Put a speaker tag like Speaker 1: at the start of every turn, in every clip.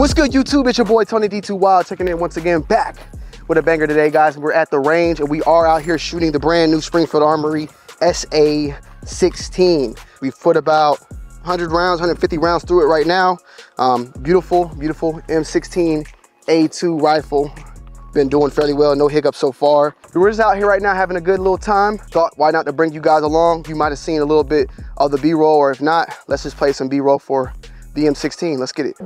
Speaker 1: What's good, YouTube? It's your boy Tony D2 Wild checking in once again, back with a banger today, guys. We're at the range and we are out here shooting the brand new Springfield Armory SA16. We've put about 100 rounds, 150 rounds through it right now. Beautiful M16A2 rifle. Been doing fairly well, no hiccups so far. We're just out here right now having a good little time. Thought why not to bring you guys along. You might have seen a little bit of the B-roll, or if not, let's just play some B-roll for the M16. Let's get it.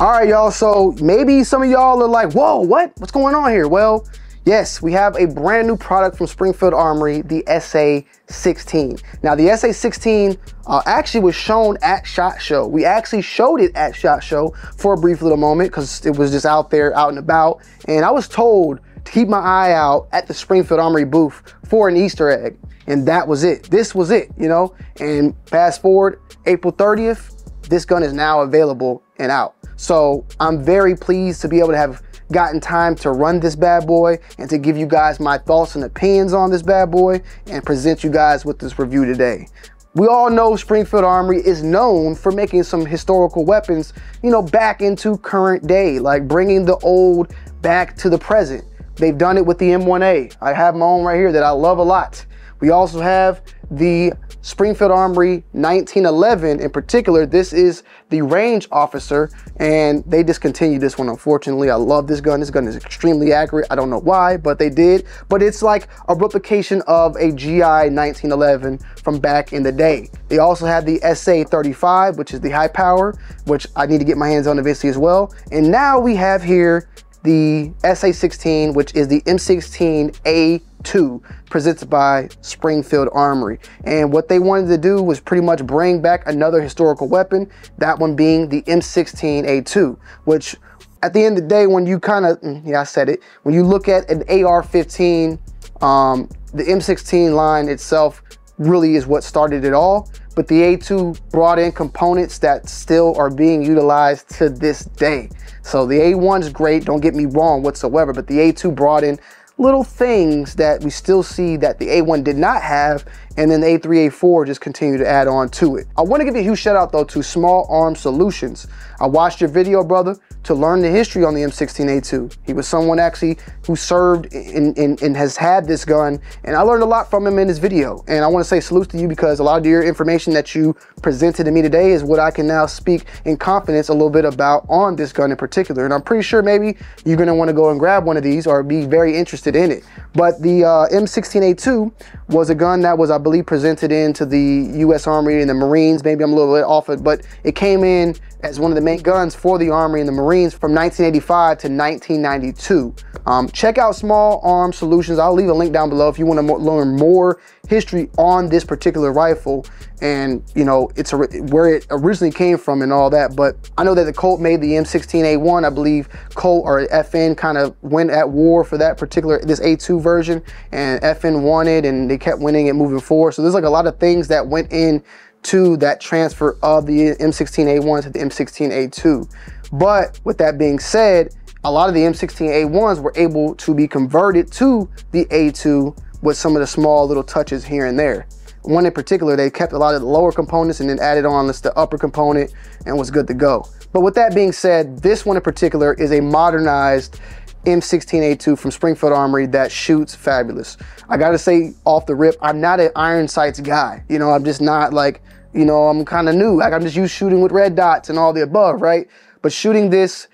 Speaker 1: All right, y'all, so maybe some of y'all are like, whoa, what's going on here? Well, yes, we have a brand new product from Springfield Armory, the SA16. Now, the SA16 actually was shown at SHOT Show. We actually showed it at SHOT Show for a brief little moment because it was just out there, out and about. And I was told to keep my eye out at the Springfield Armory booth for an Easter egg. And that was it. This was it, you know? And fast forward, April 30th, this gun is now available and out. So I'm very pleased to be able to have gotten time to run this bad boy and to give you guys my thoughts and opinions on this bad boy and present you guys with this review today. We all know Springfield Armory is known for making some historical weapons, you know, back into current day, like bringing the old back to the present. They've done it with the M1A. I have my own right here that I love a lot. We also have the Springfield Armory 1911 in particular. This is the range officer, and they discontinued this one, unfortunately. I love this gun. This gun is extremely accurate. I don't know why, but they did. But it's like a replication of a GI 1911 from back in the day. They also have the SA35, which is the high power, which I need to get my hands on eventually as well. And now we have here the SA16, which is the M16A2, presented by Springfield Armory. And what they wanted to do was pretty much bring back another historical weapon, that one being the M16A2, which at the end of the day, when you kind of, yeah, I said it, when you look at an AR-15, the M16 line itself really is what started it all. But the A2 brought in components that still are being utilized to this day. So the A1 is great, don't get me wrong whatsoever, but the A2 brought in little things that we still see that the A1 did not have, and then the A3, A4 just continue to add on to it. I want to give a huge shout out though to Small Arms Solutions. I watched your video, brother, to learn the history on the M16A2. He was someone actually who served and has had this gun, and I learned a lot from him in his video. And I want to say salute to you because a lot of your information that you presented to me today is what I can now speak in confidence a little bit about on this gun in particular. And I'm pretty sure maybe you're going to want to go and grab one of these or be very interested in it. But the M16A2 was a gun that was, I believe, presented into the U.S. Army and the Marines. Maybe I'm a little bit off it, but it came in as one of the main guns for the Army and the Marines from 1985 to 1992. Check out Small Arms Solutions. I'll leave a link down below if you want to learn more history on this particular rifle and, you know, it's where it originally came from and all that. But I know that the Colt made the M16A1. I believe Colt or FN kind of went at war for that particular, this A2 version, and FN won it and they kept winning it moving forward. So there's like a lot of things that went in to that transfer of the M16A1 to the M16A2. But with that being said, a lot of the M16A1s were able to be converted to the A2 with some of the small little touches here and there. One in particular, they kept a lot of the lower components and then added on the upper component and was good to go. But with that being said, this one in particular is a modernized M16A2 from Springfield Armory that shoots fabulous. I gotta say off the rip, I'm not an iron sights guy. You know, I'm just not like, you know, I'm kind of new. Like I'm just used shooting with red dots and all the above, right? But shooting this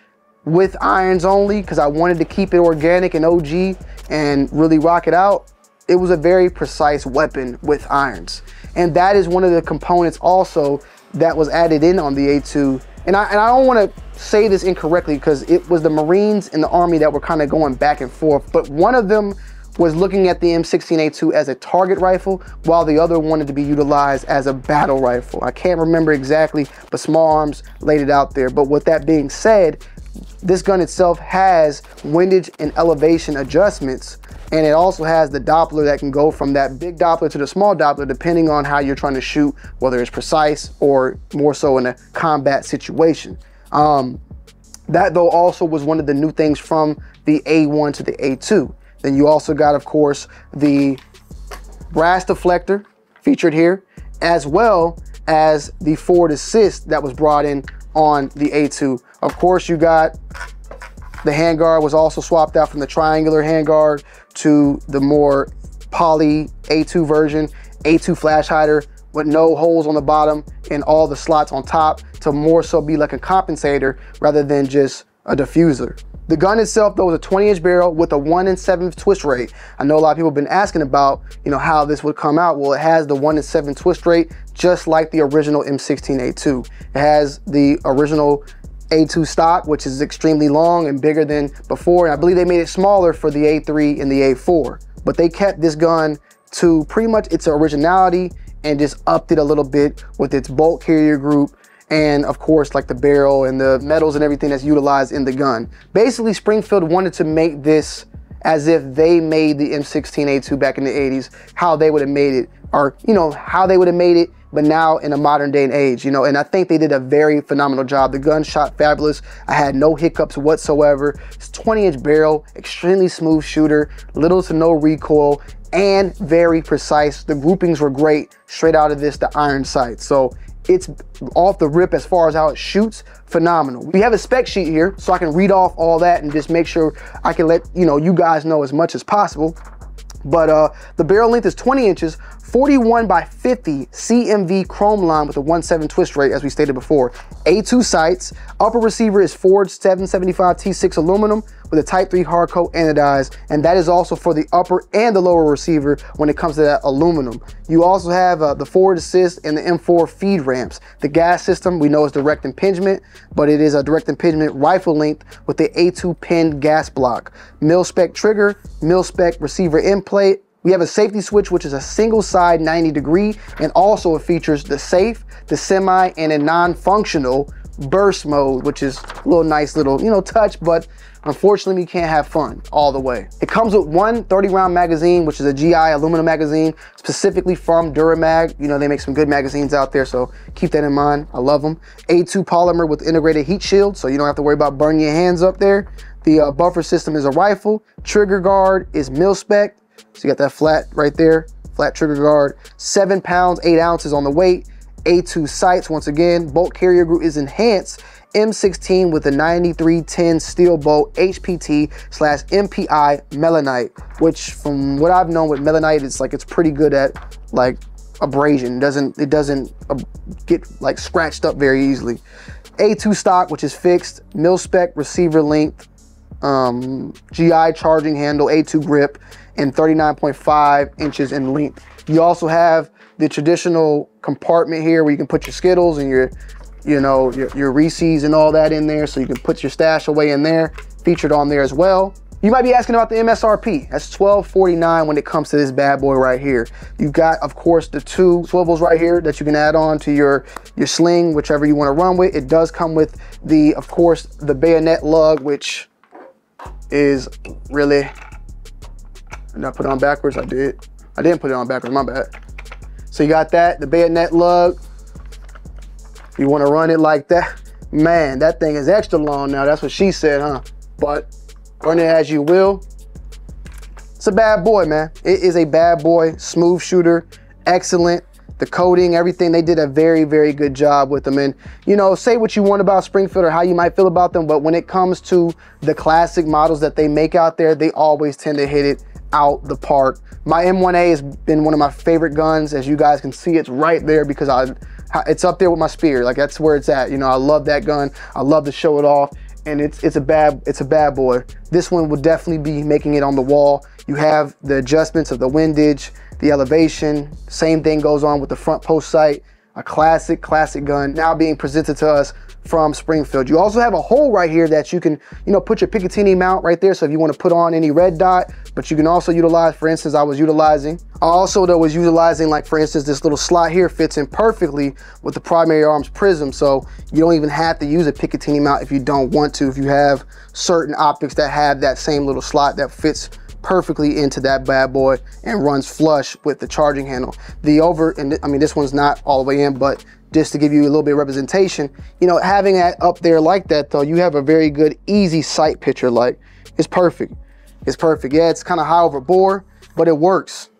Speaker 1: with irons only, because I wanted to keep it organic and OG and really rock it out, it was a very precise weapon with irons. And that is one of the components also that was added in on the A2. And I don't want to say this incorrectly because it was the Marines and the Army that were kind of going back and forth, but one of them was looking at the M16A2 as a target rifle, while the other wanted to be utilized as a battle rifle. I can't remember exactly, but Small Arms laid it out there. But with that being said, this gun itself has windage and elevation adjustments, and it also has the Doppler that can go from that big Doppler to the small Doppler depending on how you're trying to shoot, whether it's precise or more so in a combat situation. That though also was one of the new things from the A1 to the A2. Then you also got, of course, the brass deflector featured here, as well as the forward assist that was brought in on the A2. Of course, you got the handguard was also swapped out from the triangular handguard to the more poly A2 version, A2 flash hider with no holes on the bottom and all the slots on top to more so be like a compensator rather than just a diffuser. The gun itself though is a 20-inch barrel with a 1 7/7 twist rate. I know a lot of people have been asking about, how this would come out. Well, it has the 1 7/7 twist rate just like the original M16A2. It has the original A2 stock, which is extremely long and bigger than before. And I believe they made it smaller for the A3 and the A4. But they kept this gun to pretty much its originality and just upped it a little bit with its bolt carrier group and of course like the barrel and the metals and everything that's utilized in the gun. Basically, Springfield wanted to make this as if they made the M16A2 back in the 80s, how they would have made it, or how they would have made it, but now in a modern day and age, and I think they did a very phenomenal job. The gun shot fabulous. I had no hiccups whatsoever. It's 20-inch barrel, extremely smooth shooter, little to no recoil, and very precise. The groupings were great, straight out of the iron sight. So it's off the rip as far as how it shoots, phenomenal. We have a spec sheet here, so I can read off all that and just make sure I can let you guys know as much as possible. But the barrel length is 20 inches, 41 by 50 CMV chrome line with a 1 7 twist rate, as we stated before. A2 sights. Upper receiver is forged 775 T6 aluminum with a Type 3 hard coat anodized, and that is also for the upper and the lower receiver when it comes to that aluminum. You also have the forward assist and the M4 feed ramps. The gas system we know is direct impingement, but it is a direct impingement rifle length with the A2 pin gas block. Mil-spec trigger, mil-spec receiver end plate. We have a safety switch, which is a single side 90 degree, and also it features the safe, the semi, and a non-functional burst mode, which is a nice little, touch, but unfortunately we can't have fun all the way. It comes with one 30-round magazine, which is a GI aluminum magazine, specifically from Duramag. They make some good magazines out there, so keep that in mind. I love them. A2 polymer with integrated heat shield, so you don't have to worry about burning your hands up there. The buffer system is a rifle. Trigger guard is mil-spec. So you got that flat right there, flat trigger guard, 7 pounds, 8 ounces on the weight. A2 sights, once again, bolt carrier group is enhanced. M16 with a 9310 steel bolt HPT/MPI melanite, which from what I've known with melanite, it's pretty good at abrasion. It doesn't get scratched up very easily. A2 stock, which is fixed, mil-spec receiver length, GI charging handle, A2 grip, and 39.5 inches in length. You also have the traditional compartment here where you can put your Skittles and your Reese's and all that in there, so you can put your stash away in there, featured on there as well. You might be asking about the MSRP. That's $12.49 when it comes to this bad boy right here. You've got, of course, the 2 swivels right here that you can add on to your sling, whichever you want to run with. It does come with of course, the bayonet lug, which is really, did I put it on backwards? I did. I didn't put it on backwards, my bad. So you got that, the bayonet lug. You want to run it like that. Man, that thing is extra long now. That's what she said, huh? But run it as you will. It's a bad boy, man. It is a bad boy, smooth shooter, excellent. The coating, everything, they did a very, very good job with them. And, say what you want about Springfield or how you might feel about them, but when it comes to the classic models that they make out there, they always tend to hit it out the park. My M1A has been one of my favorite guns. As you guys can see, it's right there because it's up there with my Spear. That's where it's at. I love that gun. I love to show it off, and it's a bad boy. This one will definitely be making it on the wall. You have the adjustments of the windage, the elevation. Same thing goes on with the front post sight. A classic gun now being presented to us from Springfield. You also have a hole right here that you can, put your Picatinny mount right there. So if you want to put on any red dot, but you can also utilize, for instance, I was utilizing like, for instance, this little slot here fits in perfectly with the primary arms prism, so you don't even have to use a Picatinny mount if you don't want to, if you have certain optics that have that same little slot that fits perfectly into that bad boy and runs flush with the charging handle. I mean, this one's not all the way in, but just to give you a little bit of representation, you know, having that up there like that though, you have a very good, easy sight picture. Like, it's perfect. It's perfect. Yeah, it's kind of high over bore, but it works.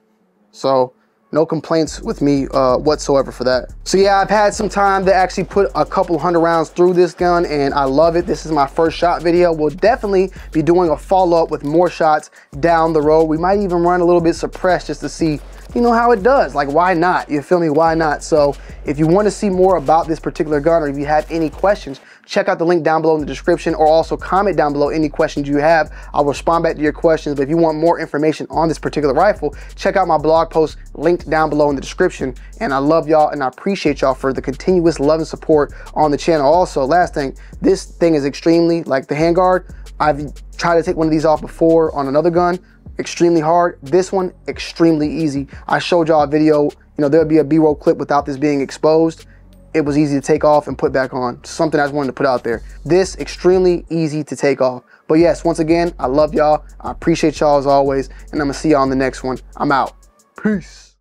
Speaker 1: So no complaints with me whatsoever for that. So yeah, I've had some time to actually put a couple hundred rounds through this gun and I love it. This is my first shot video. We'll definitely be doing a follow-up with more shots down the road. We might even run a little bit suppressed just to see, you know, how it does. Like, why not? You feel me? Why not? So if you want to see more about this particular gun, or if you have any questions, check out the link down below in the description, or also comment down below any questions you have. I'll respond back to your questions. But if you want more information on this particular rifle, check out my blog post linked down below in the description. And I love y'all and I appreciate y'all for the continuous love and support on the channel. Also, last thing, this thing is extremely, like the handguard, I've tried to take one of these off before on another gun, extremely hard. This one, extremely easy. I showed y'all a video, you know, there'll be a B-roll clip without this being exposed. It was easy to take off and put back on. Something I just wanted to put out there. This, extremely easy to take off. But yes, once again, I love y'all. I appreciate y'all as always, and I'm gonna see y'all on the next one. I'm out. Peace.